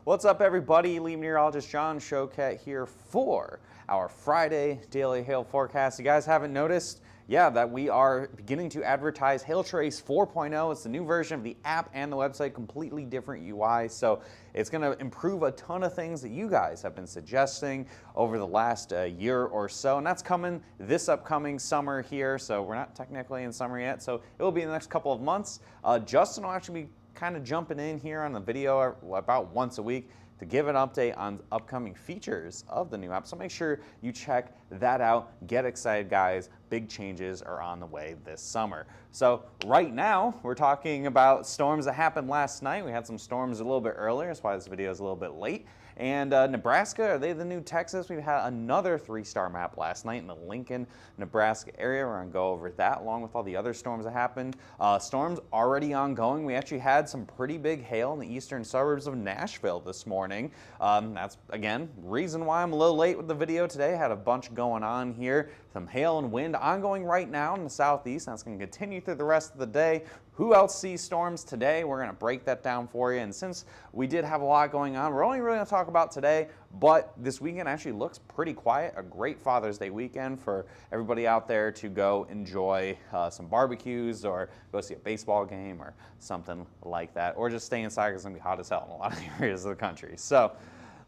What's up, everybody? Lead meteorologist John Choquette here for our Friday daily hail forecast. You guys haven't noticed, that we are beginning to advertise Hail Trace 4.0. It's the new version of the app and the website, completely different UI. So it's going to improve a ton of things that you guys have been suggesting over the last year or so. And that's coming this upcoming summer here. So we're not technically in summer yet. So it will be in the next couple of months. Justin will actually be kind of jumping in here on the video about once a week to give an update on upcoming features of the new app. So make sure you check that out. Get excited, guys. Big changes are on the way this summer. So right now, we're talking about storms that happened last night. We had some storms a little bit earlier. That's why this video is a little bit late. And Nebraska, are they the new Texas? We've had another 3-star map last night in the Lincoln, Nebraska area. We're going to go over that along with all the other storms that happened. Storms already ongoing. We actually had some pretty big hail in the eastern suburbs of Nashville this morning. That's, again, reason why I'm a little late with the video today. Had a bunch going on here. Some hail and wind ongoing right now in the southeast. That's going to continue through the rest of the day. Who else sees storms today? We're going to break that down for you. And since we did have a lot going on, we're only really going to talk about today, but this weekend actually looks pretty quiet. A great Father's Day weekend for everybody out there to go enjoy some barbecues or go see a baseball game or something like that, or just stay inside because it's going to be hot as hell in a lot of areas of the country. So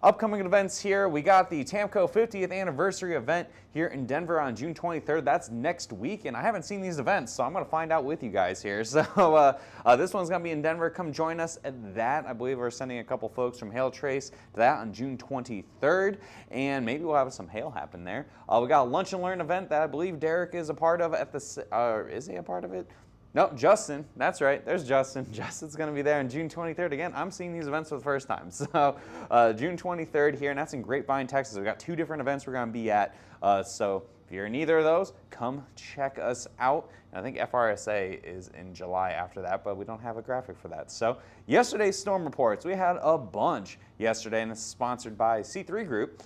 upcoming events here, we got the Tamco 50th anniversary event here in Denver on June 23rd. That's next week, and I haven't seen these events, so I'm going to find out with you guys here. So this one's going to be in Denver. Come join us at that. I believe we're sending a couple folks from Hail Trace to that on June 23rd, and maybe we'll have some hail happen there. We got a Lunch and Learn event that I believe Derek is a part of at the, is he a part of it? No, Justin, that's right, there's Justin. Justin's going to be there on June 23rd. Again, I'm seeing these events for the first time. So June 23rd here, and that's in Grapevine, Texas. We've got 2 different events we're going to be at. So if you're in either of those, come check us out. And I think FRSA is in July after that, but we don't have a graphic for that. So yesterday's storm reports, we had a bunch yesterday, and this is sponsored by C3 Group.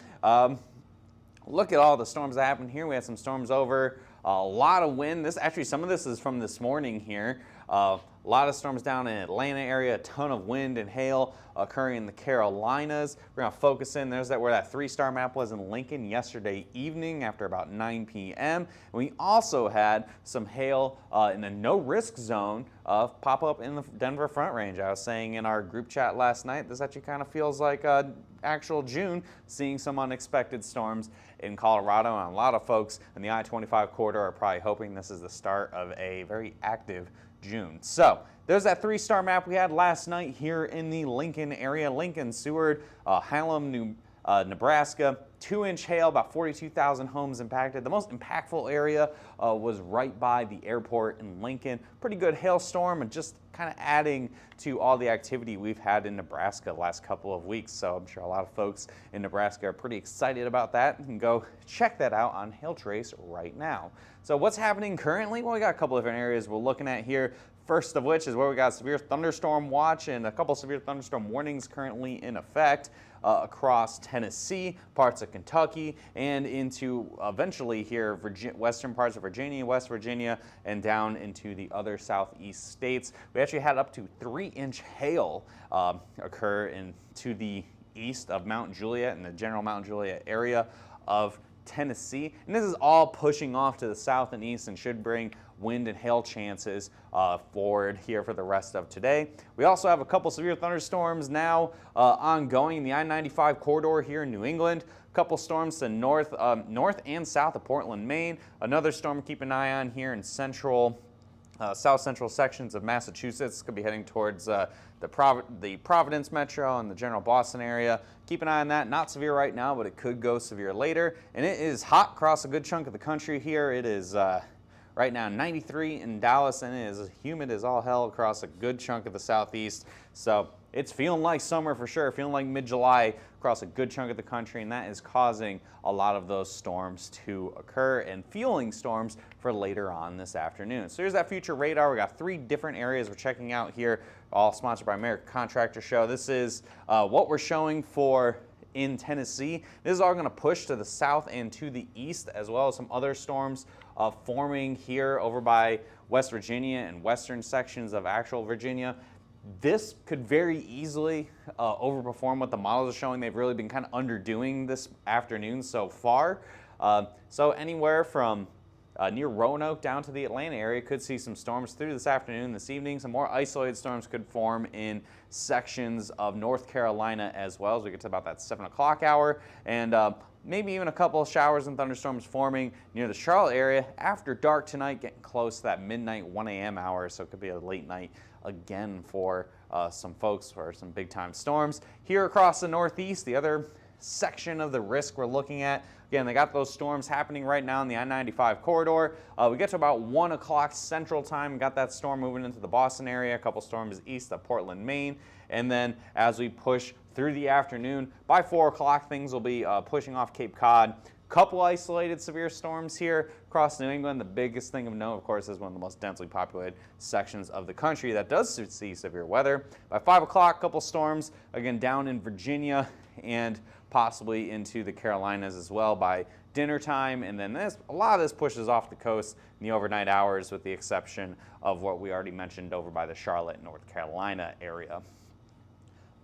Look at all the storms that happened here. We had some storms over. A lot of wind. Some of this is from this morning here. A lot of storms down in Atlanta area, a ton of wind and hail occurring in the Carolinas. We're going to focus in. There's where that 3-star map was in Lincoln yesterday evening after about 9 p.m. We also had some hail in the no-risk zone pop up in the Denver Front Range. I was saying in our group chat last night, this actually kind of feels like actual June, seeing some unexpected storms in Colorado, and a lot of folks in the I-25 corridor are probably hoping this is the start of a very active June. So there's that 3-star map we had last night here in the Lincoln area. Lincoln, Seward, Hallam, Nebraska. 2-inch hail, about 42,000 homes impacted. The most impactful area was right by the airport in Lincoln. Pretty good hailstorm, and just kind of adding to all the activity we've had in Nebraska the last couple of weeks. So I'm sure a lot of folks in Nebraska are pretty excited about that. You can go check that out on Hail Trace right now. So what's happening currently? Well, we got a couple different areas we're looking at here. First of which is where we got severe thunderstorm watch and a couple severe thunderstorm warnings currently in effect across Tennessee, parts of Kentucky, and into eventually here western parts of Virginia, West Virginia, and down into the other southeast states. We actually had up to 3-inch hail occur to the east of Mount Juliet and the general Mount Juliet area of Tennessee, and this is all pushing off to the south and east and should bring wind and hail chances forward here for the rest of today. We also have a couple severe thunderstorms now ongoing in the I-95 corridor here in New England. A couple storms to north and south of Portland, Maine. Another storm to keep an eye on here in south central sections of Massachusetts. Could be heading towards the Providence metro and the general Boston area. Keep an eye on that. Not severe right now, but it could go severe later. And it is hot across a good chunk of the country here. It is right now 93 in Dallas, and it is humid as all hell across a good chunk of the southeast. So it's feeling like summer for sure, feeling like mid-July across a good chunk of the country, and that is causing a lot of those storms to occur and fueling storms for later on this afternoon. So here's that future radar. We got 3 different areas we're checking out here, all sponsored by American Contractor Show. This is what we're showing for in Tennessee. This is all going to push to the south and to the east, as well as some other storms forming here over by West Virginia and western sections of actual Virginia. This could very easily overperform what the models are showing. They've really been kind of underdoing this afternoon so far. So anywhere from near Roanoke down to the Atlanta area could see some storms through this afternoon, this evening. Some more isolated storms could form in sections of North Carolina as well as we get to about that 7 o'clock hour. And maybe even a couple of showers and thunderstorms forming near the Charlotte area after dark tonight, getting close to that midnight 1 a.m. hour. So it could be a late night again for some folks for some big time storms. Here across the Northeast, the other section of the risk we're looking at, again, they got those storms happening right now in the I-95 corridor. We get to about 1 o'clock Central Time, got that storm moving into the Boston area, a couple storms east of Portland, Maine, and then as we push through the afternoon, by 4 o'clock things will be pushing off Cape Cod. Couple isolated severe storms here across New England. The biggest thing of note, of course, is one of the most densely populated sections of the country that does see severe weather. By 5 o'clock, couple storms, again, down in Virginia and possibly into the Carolinas as well by dinner time. And then a lot of this pushes off the coast in the overnight hours with the exception of what we already mentioned over by the Charlotte, North Carolina area.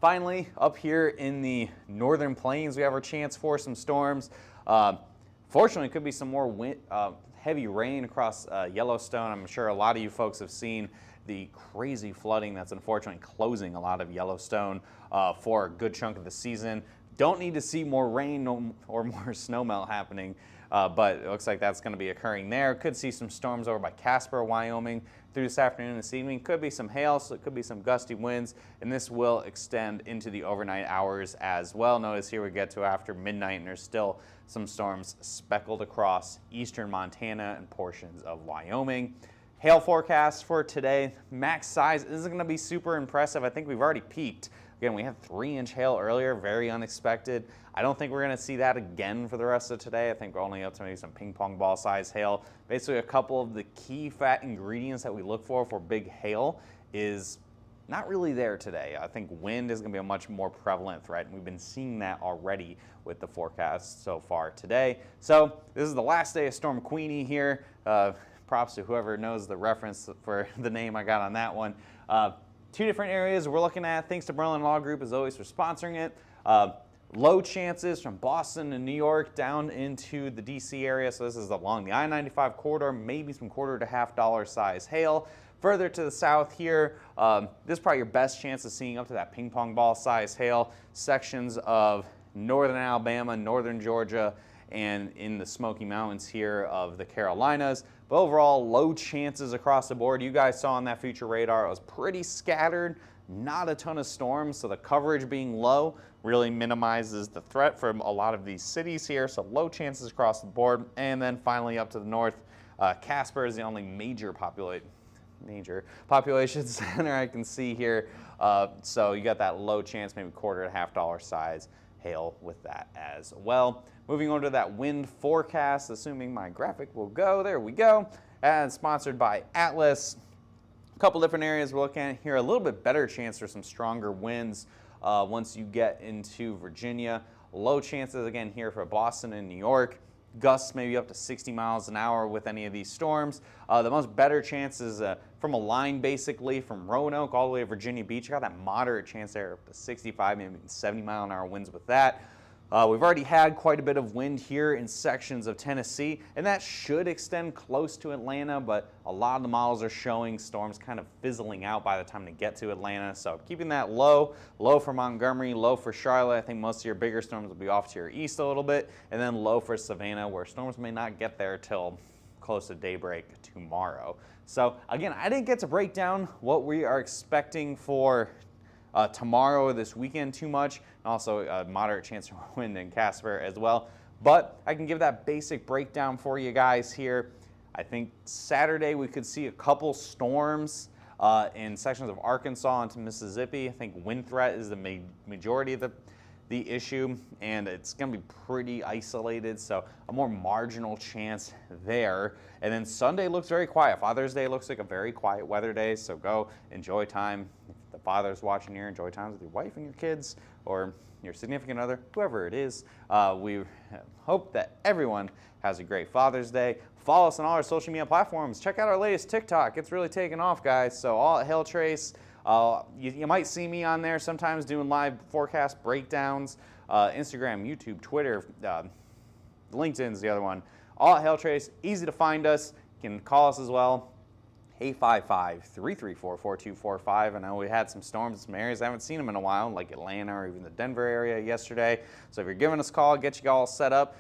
Finally, up here in the northern plains, we have our chance for some storms. Fortunately, it could be some more heavy rain across Yellowstone. I'm sure a lot of you folks have seen the crazy flooding that's unfortunately closing a lot of Yellowstone for a good chunk of the season. Don't need to see more rain or more snowmelt happening, but it looks like that's going to be occurring there. Could see some storms over by Casper, Wyoming through this afternoon and this evening. Could be some hail, so it could be some gusty winds, and this will extend into the overnight hours as well. Notice here we get to after midnight, and there's still some storms speckled across eastern Montana and portions of Wyoming. Hail forecast for today, max size isn't going to be super impressive. I think we've already peaked. Again, we had 3-inch hail earlier, very unexpected. I don't think we're going to see that again for the rest of today. I think we're only up to maybe some ping pong ball size hail. Basically, a couple of the key fat ingredients that we look for big hail is not really there today. I think wind is going to be a much more prevalent threat, and we've been seeing that already with the forecast so far today. So this is the last day of Storm Queenie here. Props to whoever knows the reference for the name I got on that one. 2 different areas we're looking at. Thanks to Berlin Law Group, as always, for sponsoring it. Low chances from Boston and New York down into the DC area. So this is along the I-95 corridor, maybe some $1.25 to $1 size hail. Further to the south here, this is probably your best chance of seeing up to that ping pong ball size hail. Sections of northern Alabama, northern Georgia, and in the Smoky Mountains here of the Carolinas. But overall, low chances across the board. You guys saw on that future radar, it was pretty scattered, not a ton of storms, so the coverage being low really minimizes the threat from a lot of these cities here, so low chances across the board. And then finally up to the north, Casper is the only major population center I can see here, so you got that low chance, maybe $1.25 to $1 size hail with that as well. Moving on to that wind forecast, assuming my graphic will go, there we go, and sponsored by Atlas. A couple different areas we're looking at here, a little bit better chance for some stronger winds once you get into Virginia. Low chances again here for Boston and New York. Gusts maybe up to 60 miles an hour with any of these storms. The most better chances from a line basically from Roanoke all the way to Virginia Beach. You got that moderate chance there up to 65, maybe 70 mile an hour winds with that. We've already had quite a bit of wind here in sections of Tennessee, and that should extend close to Atlanta, but a lot of the models are showing storms kind of fizzling out by the time they get to Atlanta. So keeping that low for Montgomery, low for Charlotte. I think most of your bigger storms will be off to your east a little bit, and then low for Savannah, where storms may not get there till close to daybreak tomorrow. So again, I didn't get to break down what we are expecting for tomorrow or this weekend too much, and also a moderate chance for wind in Casper as well. But I can give that basic breakdown for you guys here. I think Saturday we could see a couple storms in sections of Arkansas into Mississippi. I think wind threat is the majority of the issue, and it's going to be pretty isolated, so a more marginal chance there. And then Sunday looks very quiet. Father's Day looks like a very quiet weather day, so go enjoy time. If the father's watching here, enjoy times with your wife and your kids, or your significant other, whoever it is. We hope that everyone has a great Father's Day. Follow us on all our social media platforms. Check out our latest TikTok. It's really taken off, guys. So all at Hail Trace You might see me on there sometimes doing live forecast breakdowns. Instagram, YouTube, Twitter, LinkedIn's the other one. All at Hail Trace. Easy to find us. You can call us as well. 855-334-4245. I know we had some storms in some areas. I haven't seen them in a while, like Atlanta or even the Denver area yesterday. So if you're giving us a call, get you all set up.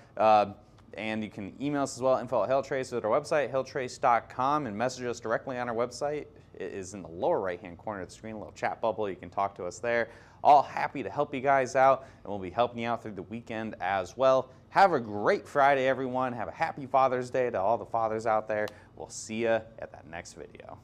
And you can email us as well, info@hailtrace, at our website, hailtrace.com, and message us directly on our website. It is in the lower right-hand corner of the screen, a little chat bubble. You can talk to us there. All happy to help you guys out, and we'll be helping you out through the weekend as well. Have a great Friday, everyone. Have a happy Father's Day to all the fathers out there. We'll see you at that next video.